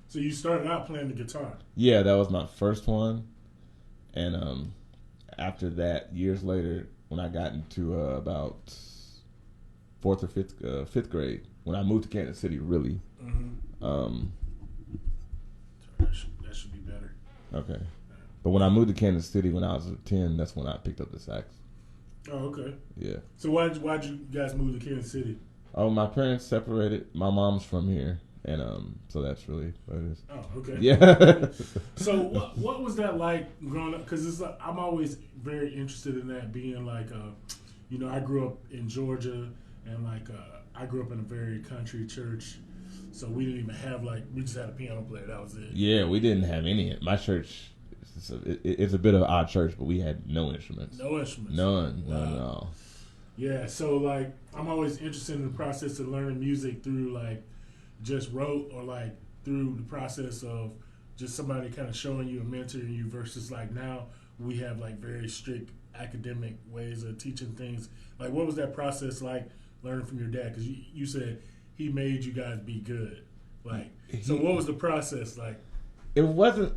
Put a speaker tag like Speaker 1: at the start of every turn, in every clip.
Speaker 1: So you started out playing the guitar.
Speaker 2: Yeah, that was my first one, and after that, years later, when I got into about fourth or fifth grade, when I moved to Kansas City, really.
Speaker 1: Mm-hmm. That should be better.
Speaker 2: Okay. But when I moved to Kansas City when I was 10, that's when I picked up the sax.
Speaker 1: Oh, okay.
Speaker 2: Yeah.
Speaker 1: So why'd you guys move to Kansas City?
Speaker 2: Oh, my parents separated. My mom's from here, and so that's really what it is.
Speaker 1: Oh, okay.
Speaker 2: Yeah.
Speaker 1: So what was that like growing up? Because it's like, I'm always very interested in that, being like, I grew up in Georgia, and like I grew up in a very country church, so we didn't even have we just had a piano player. That was it.
Speaker 2: Yeah, we didn't have any. My church, it's a bit of an odd church, but we had no instruments.
Speaker 1: No instruments.
Speaker 2: None.
Speaker 1: Wow.
Speaker 2: None at all.
Speaker 1: Yeah, so like I'm always interested in the process of learning music through like just rote, or like through the process of just somebody kind of showing you and mentoring you, versus like now we have like very strict academic ways of teaching things. Like, what was that process like learning from your dad? Because you said he made you guys be good. Like, so what was the process like?
Speaker 2: It wasn't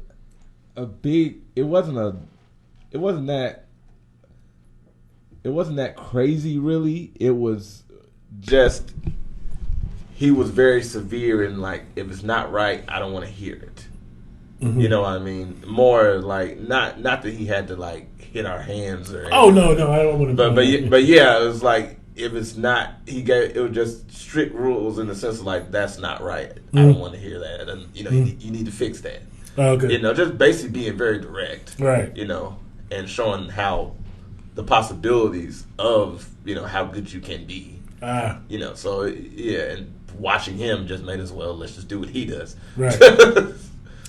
Speaker 2: that crazy, really. It was just, he was very severe, and like, if it's not right, I don't want to hear it. Mm-hmm. You know what I mean? More like, not that he had to like hit our hands or anything.
Speaker 1: Oh no, I don't want to.
Speaker 2: But yeah, it was like, if it's not, it was just strict rules in the sense of like, that's not right. Mm-hmm. I don't want to hear that, and you need to fix that.
Speaker 1: Okay.
Speaker 2: Just basically being very direct.
Speaker 1: Right.
Speaker 2: And showing how the possibilities of, how good you can be. So yeah, and watching him just made us, well, let's just do what he does.
Speaker 1: Right.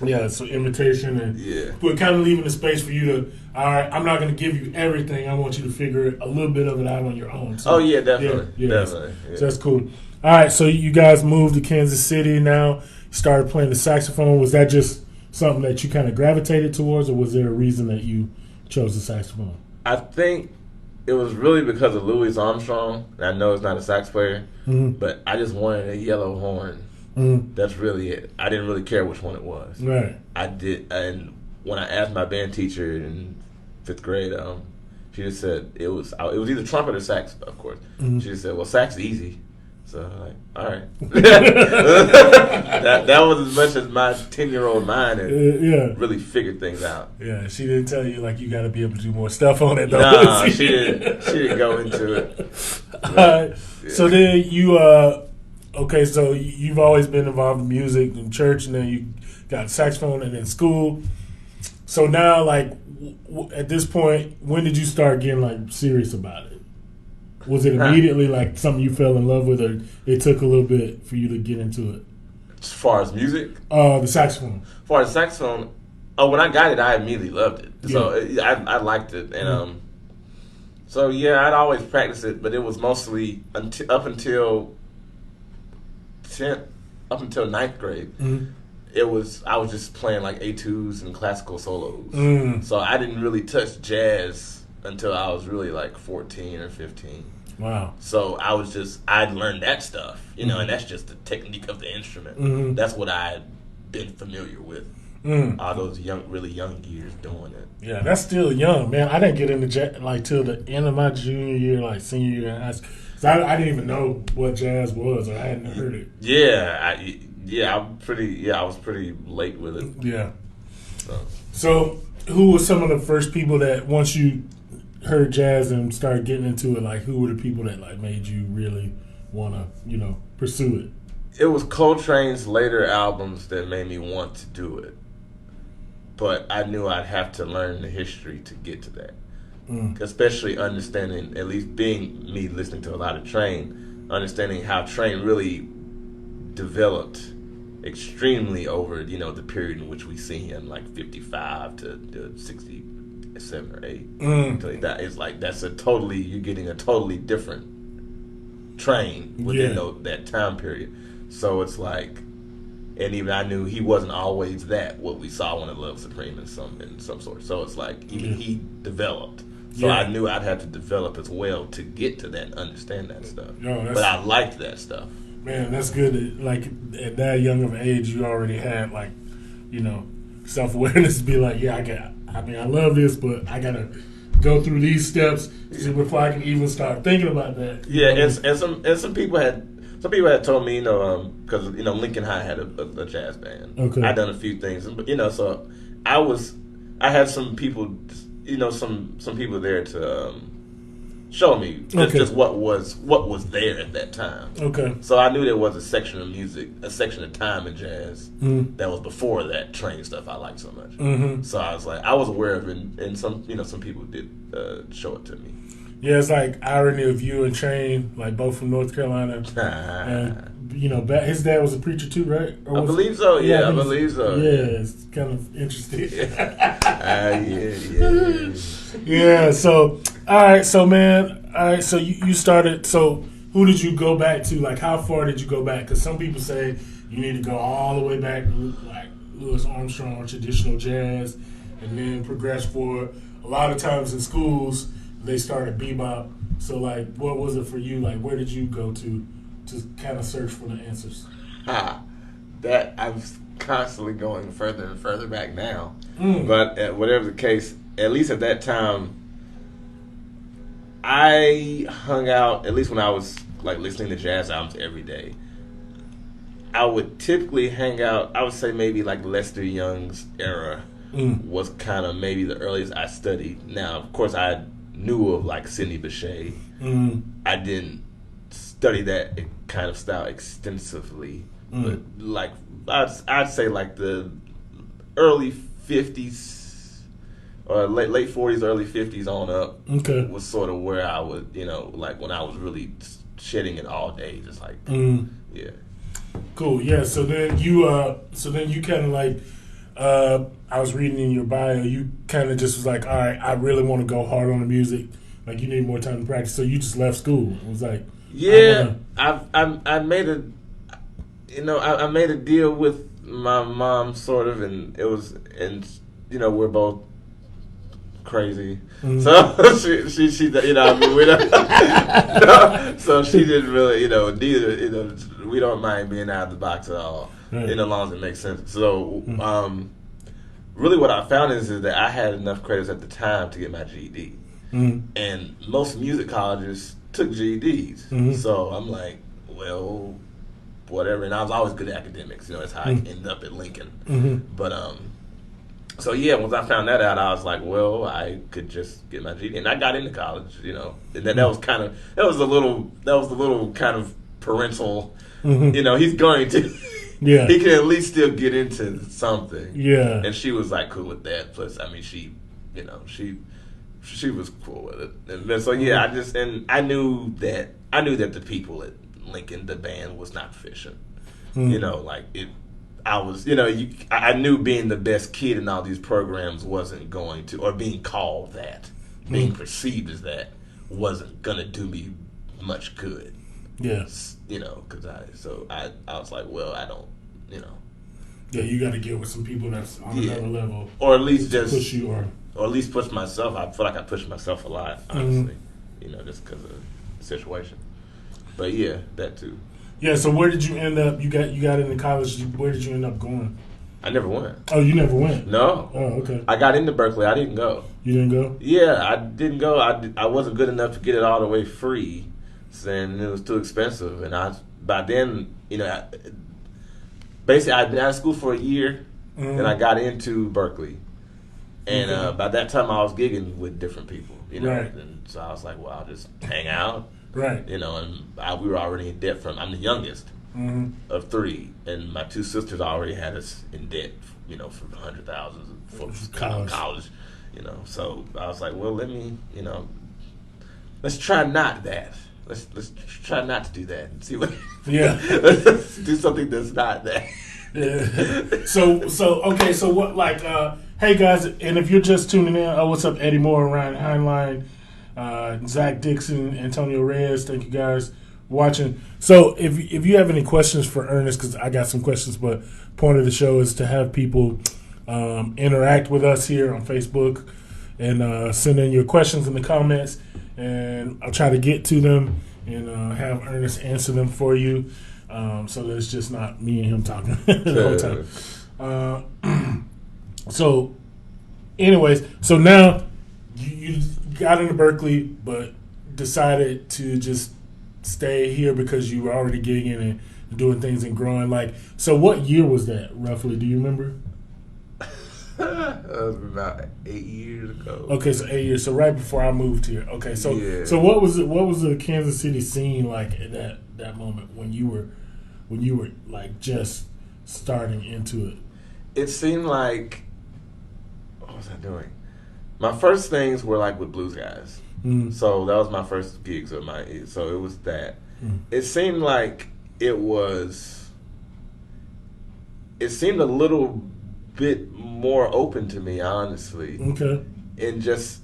Speaker 1: Yeah, so imitation, and but kind of leaving the space for you to, all right, I'm not going to give you everything. I want you to figure a little bit of it out on your own. So,
Speaker 2: oh yeah, definitely.
Speaker 1: Yeah.
Speaker 2: Definitely. Yeah.
Speaker 1: So that's cool. All right, so you guys moved to Kansas City now. You started playing the saxophone. Was that just something that you kind of gravitated towards, or was there a reason that you chose the saxophone?
Speaker 2: I think it was really because of Louis Armstrong. I know it's not a sax player, but I just wanted a yellow horn. Mm-hmm. That's really it. I didn't really care which one it was.
Speaker 1: Right.
Speaker 2: I did, and when I asked my band teacher in 5th grade, she just said it was either trumpet or sax, of course. Mm-hmm. She just said, "Well, sax is easy." So I'm like, all right. that was as much as my 10-year-old mind had really figured things out.
Speaker 1: Yeah, she didn't tell you like you got to be able to do more stuff on it.
Speaker 2: No, she didn't. She didn't go into it.
Speaker 1: All right. Yeah. So then you okay, so you've always been involved in music and church, and then you got saxophone and then school. So now, like, at this point, when did you start getting, like, serious about it? Was it immediately, like, something you fell in love with, or it took a little bit for you to get into it?
Speaker 2: As far as music?
Speaker 1: The saxophone.
Speaker 2: As far as saxophone, when I got it, I immediately loved it. So I liked it. And so, yeah, I'd always practice it, but it was mostly up until 9th grade. Mm-hmm. I was just playing like etudes and classical solos. So I didn't really touch jazz until I was really like 14 or 15.
Speaker 1: Wow.
Speaker 2: So I'd learned that stuff, and that's just the technique of the instrument. Mm-hmm. That's what I'd been familiar with. All those really young years doing it.
Speaker 1: Yeah, that's still young, man. I didn't get into jazz like till the end of my junior year, like senior year in high school. So I didn't even know what jazz was, or I hadn't heard it.
Speaker 2: I was pretty late with it.
Speaker 1: Yeah. So who were some of the first people that, once you heard jazz and started getting into it, like who were the people that like made you really want to, pursue it?
Speaker 2: It was Coltrane's later albums that made me want to do it. But I knew I'd have to learn the history to get to that. Especially understanding, at least being me listening to a lot of Train, understanding how Train really developed extremely over, the period in which we see him, like 55 to 67 or 8. Until he died. It's like you're getting a totally different Train within that time period. So it's like, and even I knew he wasn't always what we saw on Love Supreme in some sort. So it's like even he developed. So I knew I'd have to develop as well to get to that and understand that stuff. But I liked that stuff.
Speaker 1: Man, that's good. That, like at that young of age, you already had like, self awareness to be like, yeah, I love this, but I gotta go through these steps before I can even start thinking about that.
Speaker 2: Yeah, and some people had told me, because Lincoln High had a jazz band.
Speaker 1: Okay.
Speaker 2: I'd done a few things, but so I had some people, some people there to show me just what was there at that time.
Speaker 1: Okay.
Speaker 2: So I knew there was a section of music, a section of time in jazz that was before that train stuff I liked so much.
Speaker 1: Mm-hmm.
Speaker 2: So I was like, I was aware of it, and some people did show it to me.
Speaker 1: Yeah, it's like irony of you and Train, like both from North Carolina. And, his dad was a preacher too, right?
Speaker 2: I believe so. Yeah, I believe so.
Speaker 1: Yeah, it's kind of interesting.
Speaker 2: Yeah.
Speaker 1: Yeah, so, all right, so, man, so you started, so who did you go back to? Like, how far did you go back? Because some people say you need to go all the way back, like Louis Armstrong or traditional jazz, and then progress forward. A lot of times in schools, they started bebop. So, like, what was it for you? Like, where did you go to kind of search for the answers?
Speaker 2: That I'm constantly going further and further back now. But whatever the case, at least at that time, I hung out, at least when I was like listening to jazz albums every day. I would typically hang out, I would say maybe like Lester Young's era was kind of maybe the earliest I studied. Now, of course, I knew of like Sidney Bechet. I didn't study that kind of style extensively, but like I'd say like the early 50s or late 40s, early 50s on up was sort of where I would, like when I was really shedding it all day, just like yeah.
Speaker 1: Cool. Yeah. So then you kind of like, I was reading in your bio, you kind of just was like, all right, I really want to go hard on the music. Like you need more time to practice, so you just left school. It was like,
Speaker 2: yeah, I made a deal with my mom sort of, and it was, and we're both crazy, so she we don't, so she didn't really, neither, we don't mind being out of the box at all, as long as it makes sense. So, really, what I found is that I had enough credits at the time to get my GED, and most music colleges took GEDs. So I'm like, well, whatever. And I was always good at academics. That's how I ended up at Lincoln. But so yeah, once I found that out, I was like, well, I could just get my GED, and I got into college. And then that was the little kind of parental. He's going to. Yeah. He can at least still get into something. Yeah. And she was like cool with that. Plus, I mean, she was cool with it. And so yeah, I knew that the people at Lincoln, the band, was not proficient. I knew being the best kid in all these programs wasn't going to, or being called that, being perceived as that, wasn't gonna do me much good. Yes. Because I was like, well, I don't,
Speaker 1: Yeah, you got to get with some people that's on another level.
Speaker 2: Or at least just
Speaker 1: push you, or
Speaker 2: at least push myself. I feel like I pushed myself a lot, honestly. Just because of the situation. But yeah, that too.
Speaker 1: Yeah. So where did you end up? You got into college. Where did you end up going?
Speaker 2: I never went.
Speaker 1: Oh, you never went?
Speaker 2: No.
Speaker 1: Oh, okay.
Speaker 2: I got into Berkeley. I didn't go.
Speaker 1: You didn't go?
Speaker 2: Yeah, I didn't go. I wasn't good enough to get it all the way free, and it was too expensive. And by then, basically I'd been out of school for a year, and I got into Berkeley. And by that time, I was gigging with different people,
Speaker 1: Right.
Speaker 2: And so I was like, well, I'll just hang out.
Speaker 1: Right.
Speaker 2: And we were already in debt I'm the youngest of three, and my two sisters already had us in debt, for $100,000 for college, So I was like, well, let me, let's try not that. Let's try not to do that and see what. Yeah. Let's do something that's not that.
Speaker 1: Yeah. So what, like, hey guys, and if you're just tuning in, what's up, Eddie Moore, Ryan Heinlein, Zach Dixon, Antonio Reyes, thank you guys for watching. So if you have any questions for Ernest, because I got some questions, but point of the show is to have people interact with us here on Facebook and send in your questions in the comments, and I'll try to get to them and have Ernest answer them for you. so that it's just not me and him talking the whole time. So, anyways, so now you got into Berkeley, but decided to just stay here because you were already gigging and doing things and growing. Like, so what year was that roughly? Do you remember?
Speaker 2: That was about 8 years ago.
Speaker 1: Okay, so 8 years. So right before I moved here. Okay, so
Speaker 2: yeah.
Speaker 1: So what was the Kansas City scene like at that moment when you were like just starting into it?
Speaker 2: It seemed like, what was I doing? My first things were like with blues guys. So that was my first gigs of mine. So it was that. It seemed like it seemed a little bit more open to me, honestly.
Speaker 1: Okay.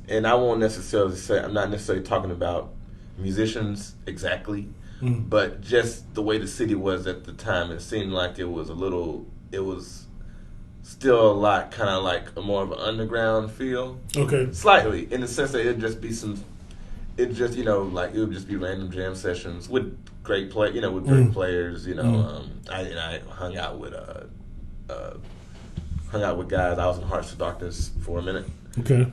Speaker 2: And I won't necessarily say, I'm not necessarily talking about musicians exactly, but just the way the city was at the time, it seemed like it was still a lot kind of like a more of an underground feel.
Speaker 1: Okay.
Speaker 2: Slightly, in the sense that it'd just be like it would just be random jam sessions with great great players, I hung out with guys. I was in Hearts of Darkness for a minute.
Speaker 1: Okay.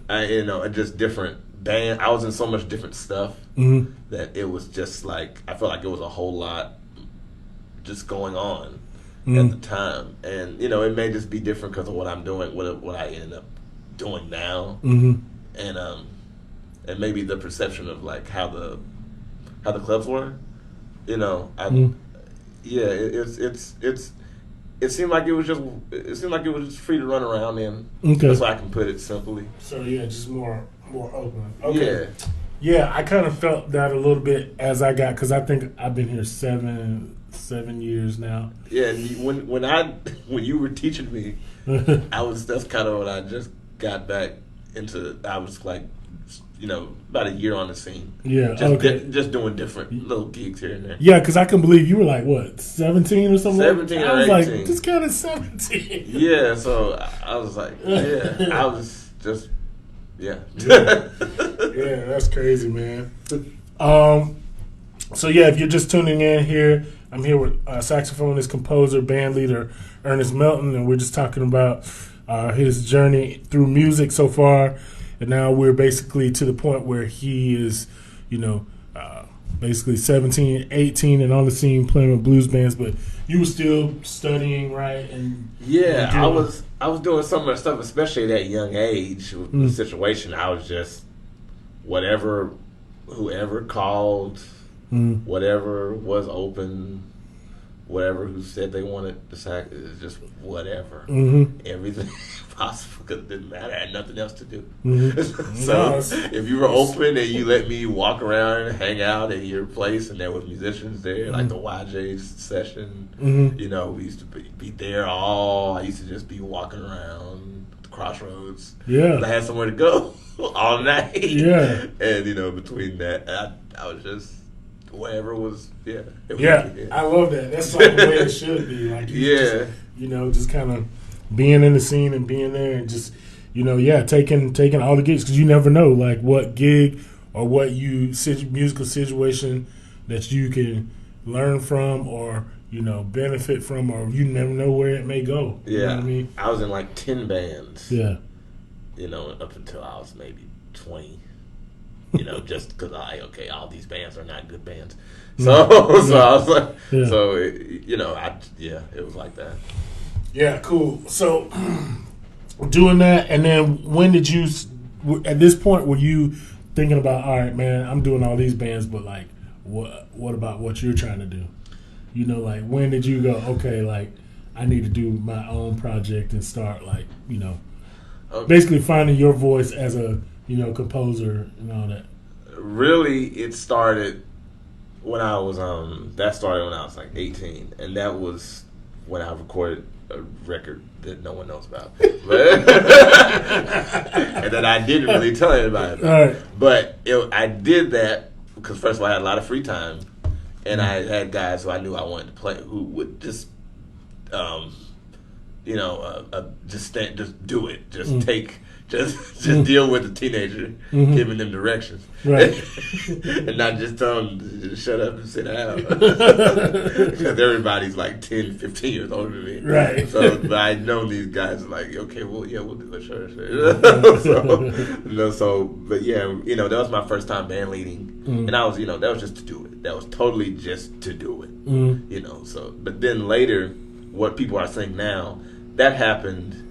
Speaker 2: Just different band. I was in so much different stuff that it was just like, I felt like it was a whole lot just going on at the time. And, it may just be different because of what I'm doing, what I ended up doing now. And maybe the perception of like how the clubs were, it seemed like it was just free to run around in.
Speaker 1: Okay.
Speaker 2: That's why I can put it simply.
Speaker 1: So yeah, just more open. Okay.
Speaker 2: Yeah.
Speaker 1: Yeah, I kind of felt that a little bit as I got, because I think I've been here 7 years now.
Speaker 2: Yeah, and when you were teaching me, that's kind of when I just got back into. I was like, about a year on the scene.
Speaker 1: Yeah,
Speaker 2: just doing different little gigs here and there.
Speaker 1: Yeah, because I can believe you were like, what, 17 or something?
Speaker 2: 17 or 18.
Speaker 1: I was like, this guy is 17.
Speaker 2: Yeah, so I was like, I was just, yeah.
Speaker 1: Yeah, that's crazy, man. So yeah, if you're just tuning in here, I'm here with saxophonist, composer, band leader Ernest Melton, and we're just talking about his journey through music so far. And now we're basically to the point where he is, basically 17, 18 and on the scene playing with blues bands. But you were still studying, right? And
Speaker 2: yeah, I was doing some of the stuff, especially at that young age with the situation. I was just whoever called, whatever was open, whatever who said they wanted the sax, it's just whatever. Everything possible, because it didn't matter. I had nothing else to do. So if you were open and you let me walk around and hang out at your place, and there was musicians there, like the YJ session, we used to be there I used to just be walking around the crossroads.
Speaker 1: Yeah.
Speaker 2: I had somewhere to go all night.
Speaker 1: Yeah.
Speaker 2: And, between that, I was just, whatever was, yeah.
Speaker 1: I love that. That's like the way it should be. Like, just kind of being in the scene and being there and just, taking all the gigs, because you never know, like, what gig or what musical situation that you can learn from or, benefit from, or you never know where it may go.
Speaker 2: Yeah.
Speaker 1: You know what I mean?
Speaker 2: I was in like 10 bands.
Speaker 1: Yeah.
Speaker 2: Up until I was maybe 20. Just because all these bands are not good bands. So I was like, it was like that.
Speaker 1: Yeah, cool. So doing that, and then when did you, at this point, were you thinking about, all right, man, I'm doing all these bands, but like, what about what you're trying to do? Like, when did you go, okay, like, I need to do my own project and start, like, basically finding your voice as a, composer and all that?
Speaker 2: Really, it started when I was like 18, and that was when I recorded a record that no one knows about, and that I didn't really tell anybody about.
Speaker 1: All right.
Speaker 2: But I did that because, first of all, I had a lot of free time, and I had guys who I knew I wanted to play who would just just do it. Just deal with the teenager, giving them directions,
Speaker 1: right?
Speaker 2: And not just tell them to shut up and sit down. Because everybody's like 10, 15 years older than me,
Speaker 1: right?
Speaker 2: So, but I know these guys are like, okay, well, yeah, we'll do it, sure. But yeah, that was my first time band leading, and I was, that was just to do it. That was totally just to do it, So, but then later, what people are saying now, that happened.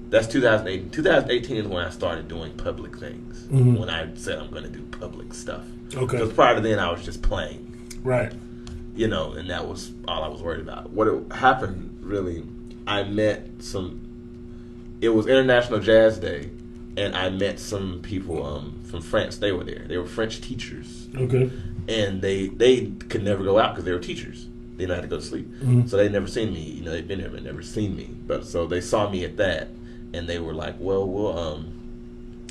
Speaker 2: That's 2008. 2018 is when I started doing public things. When I said I'm going to do public stuff. Okay. Because prior to then, I was just playing.
Speaker 1: Right.
Speaker 2: And that was all I was worried about. What happened, really, I met it was International Jazz Day, and I met some people from France. They were there. They were French teachers.
Speaker 1: Okay.
Speaker 2: And they could never go out because they were teachers. They didn't have to go to sleep. So they'd never seen me. They'd been here but never seen me. But so they saw me at that. And they were like, well,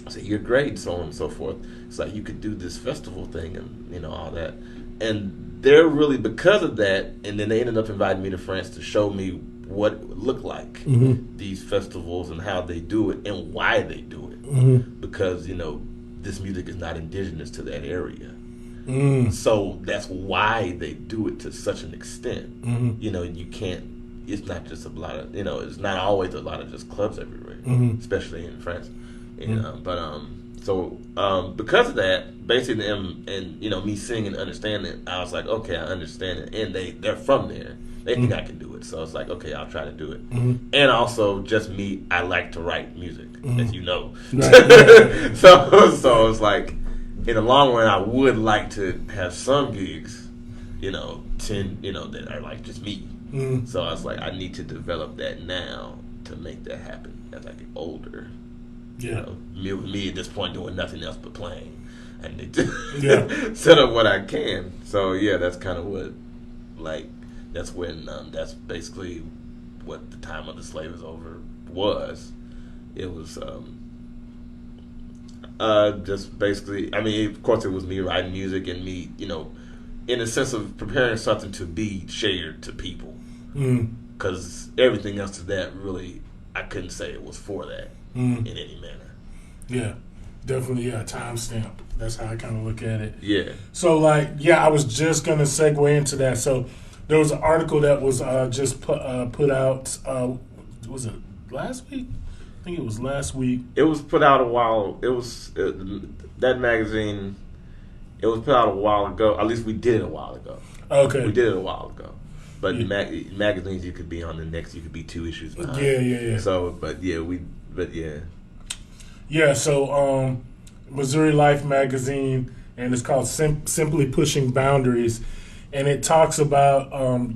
Speaker 2: I said, you're great, so on and so forth. It's like, you could do this festival thing and, all that. And they're really, because of that, and then they ended up inviting me to France to show me what it would look like, these festivals and how they do it and why they do it. Because, this music is not indigenous to that area. So that's why they do it to such an extent. You can't. It's not just a lot of, it's not always a lot of just clubs everywhere, especially in France. Because of that, basically, and me seeing and understanding it, I was like, okay, I understand it. And they're from there. They think I can do it. So it's like, okay, I'll try to do it. And also, just me, I like to write music, as you know. Right. So it's like, in the long run, I would like to have some gigs, that are like just me. So I was like, I need to develop that now to make that happen as I get older.
Speaker 1: Yeah.
Speaker 2: Me at this point doing nothing else but playing. I need to set up what I can. So yeah, that's kind of what, that's when, that's basically what the time of the Slave is Over was. It was just basically, of course it was me writing music and me, in a sense of preparing something to be shared to people. Because everything else to that, really, I couldn't say it was for that in any manner.
Speaker 1: Yeah, definitely, timestamp. That's how I kind of look at it.
Speaker 2: Yeah.
Speaker 1: So, I was just going to segue into that. So, there was an article that was just put out, was it last week? I think it was last week.
Speaker 2: It was put out a while. It was, that magazine, it was put out a while ago. At least we did it a while ago.
Speaker 1: Okay.
Speaker 2: We did it a while ago. But magazines, you could be on the next. You could be 2 issues behind.
Speaker 1: Yeah.
Speaker 2: So, yeah.
Speaker 1: Yeah. So, Missouri Life magazine, and it's called Simply Pushing Boundaries, and it talks about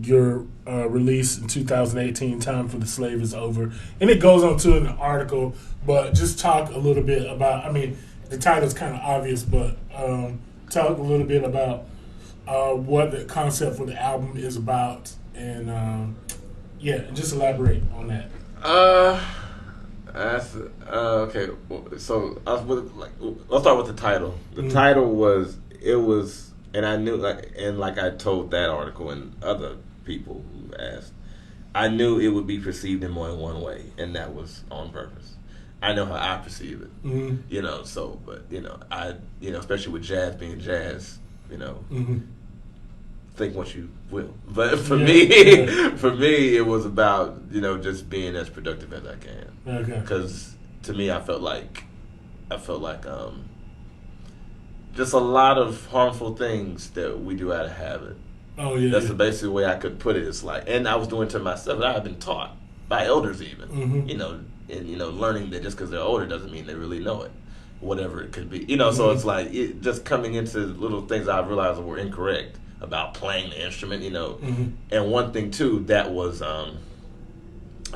Speaker 1: your release in 2018, "Time for the Slave is Over," and it goes on to an article. But just talk a little bit about. The title's kind of obvious, but talk a little bit about. What the concept for the album is about, and just elaborate on that.
Speaker 2: Okay. So let's start with the title. The title was, and I knew, I told that article and other people who asked, I knew it would be perceived in more than one way, and that was on purpose. I know how I perceive it, So, but I, especially with jazz being jazz, think what you will. But for me, it was about, just being as productive as I can.
Speaker 1: Okay.
Speaker 2: Because to me, I felt like just a lot of harmful things that we do out of habit.
Speaker 1: Oh yeah.
Speaker 2: That's the basic way I could put it. It's like, and I was doing it to myself. And I had been taught by elders even, and learning that just because they're older doesn't mean they really know it. Whatever it could be, So it's like just coming into little things I realized were incorrect about playing the instrument, And one thing too that was a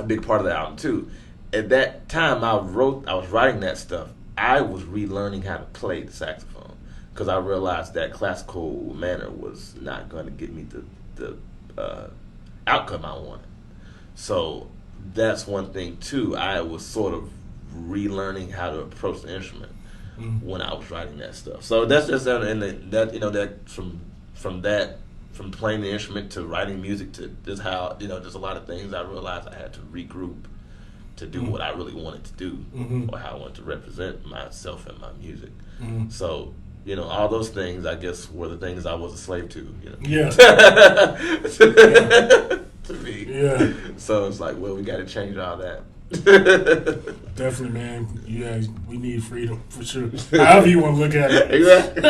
Speaker 2: big part of the album too. At that time, I was writing that stuff. I was relearning how to play the saxophone because I realized that classical manner was not going to get me the outcome I wanted. So that's one thing too. I was sort of relearning how to approach the instrument when I was writing that stuff. So that's just that from that from playing the instrument to writing music to just how, just a lot of things I realized I had to regroup to do what I really wanted to do or how I wanted to represent myself and my music. So, all those things, I guess, were the things I was a slave to,
Speaker 1: Yeah.
Speaker 2: To me.
Speaker 1: Yeah.
Speaker 2: So it's like, well, we got to change all that.
Speaker 1: Definitely, man. Yeah, we need freedom for sure. However you want to look at it.
Speaker 2: Exactly.